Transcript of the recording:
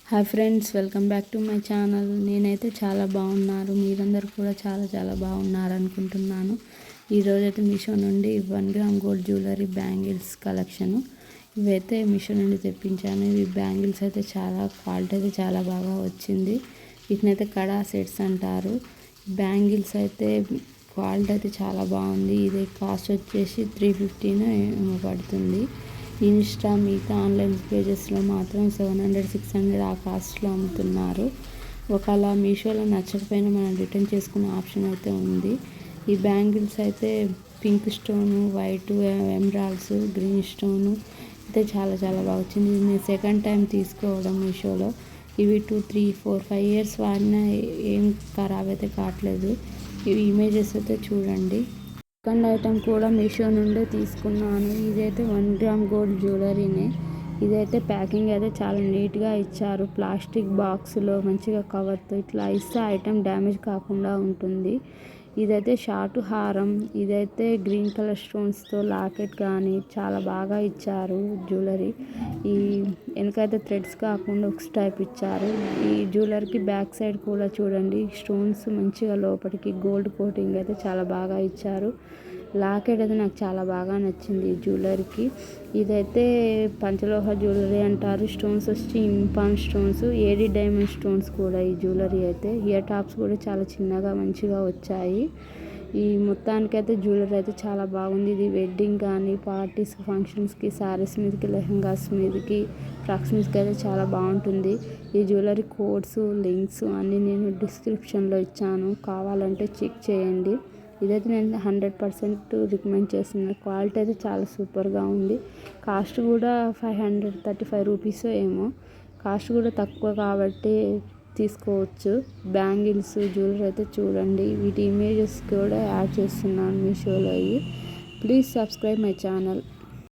Hi friends, welcome back to my channel. నేనైతే చాలా బాగున్నారు, మీరందరూ కూడా చాలా చాలా బాగున్నారు అనుకుంటున్నాను. ఈరోజైతే మీషో నుండి 1 gram gold jewellery bangles collection ఇవైతే మీషో నుండి తెప్పించాను. ఇవి బ్యాంగిల్స్ అయితే చాలా క్వాలిటీ అయితే చాలా బాగా వచ్చింది. వీటినైతే కడా సెట్స్ అంటారు. బ్యాంగిల్స్ అయితే క్వాలిటీ అయితే చాలా బాగుంది. ఇది కాస్ట్ వచ్చేసి 350 ఏమో పడుతుంది. ఇన్స్టా మిగతా ఆన్లైన్ పేజెస్లో మాత్రం 700-600 ఆ కాస్ట్లో అమ్ముతున్నారు. ఒకవేళ మీషోలో నచ్చకపోయినా మనం రిటర్న్ చేసుకునే ఆప్షన్ అయితే ఉంది. ఈ బ్యాంగిల్స్ అయితే pink stone, white emeralds, green stone అయితే చాలా చాలా బాగా వచ్చింది. ఇది నేను సెకండ్ టైం తీసుకోవడం మీషోలో. ఇవి 2, 3, 4, 5 ఇయర్స్ వాడినా ఏం ఖరాబ్ అయితే కావట్లేదు. ఇవి ఇమేజెస్ అయితే చూడండి. సెకండ్ ఐటెం కూడా మీషో నుండే తీసుకున్నాను. ఇదైతే 1 గ్రామ్ గోల్డ్ జ్యువెలరీనే. ఇదైతే ప్యాకింగ్ అయితే చాలా నీట్గా ఇచ్చారు. ప్లాస్టిక్ బాక్స్లో మంచిగా కవర్తో ఇట్లా ఇస్తే ఐటెం డ్యామేజ్ కాకుండా ఉంటుంది. ఇదైతే షార్ట్ హారం. ఇదైతే గ్రీన్ కలర్ స్టోన్స్తో లాకెట్ కానీ చాలా బాగా ఇచ్చారు జ్యువెలరీ. ఈ వెనకైతే థ్రెడ్స్ కాకుండా ఒక టైప్ ఇచ్చారు. ఈ జ్యువెలరీకి బ్యాక్ సైడ్ కూడా చూడండి, స్టోన్స్ మంచిగా లోపలికి గోల్డ్ కోటింగ్ అయితే చాలా బాగా ఇచ్చారు. లాకెట్ అయితే నాకు చాలా బాగా నచ్చింది ఈ జ్యువెలరీకి. ఇదైతే పంచలోహ జ్యువెలరీ అంటారు. స్టోన్స్ వచ్చి ఇంపాన్ స్టోన్స్, ఏడి డైమండ్ స్టోన్స్ కూడా ఈ జ్యువెలరీ అయితే. ఇయర్ టాప్స్ కూడా చాలా చిన్నగా మంచిగా వచ్చాయి. ఈ మొత్తానికైతే జ్యువెలరీ అయితే చాలా బాగుంది. ఇది వెడ్డింగ్ కానీ, పార్టీస్, ఫంక్షన్స్కి, శారీస్ మీదకి, లెహంగాస్ మీదకి, ఫ్రాక్స్ మీదకి అయితే చాలా బాగుంటుంది. ఈ జ్యువెలరీ కోడ్స్, లింక్స్ అన్నీ నేను డిస్క్రిప్షన్లో ఇచ్చాను, కావాలంటే చెక్ చేయండి. ఇదైతే నేను 100% రికమెండ్ చేస్తున్నాను. క్వాలిటీ అయితే చాలా సూపర్గా ఉంది. కాస్ట్ కూడా 535 రూపీస్ ఏమో. కాస్ట్ కూడా తక్కువ కాబట్టి తీసుకోవచ్చు. బ్యాంగిల్స్, జ్యువెలరీ అయితే చూడండి. వీటి ఇమేజెస్ కూడా యాడ్ చేస్తున్నాను మీషోలో. Please subscribe my channel.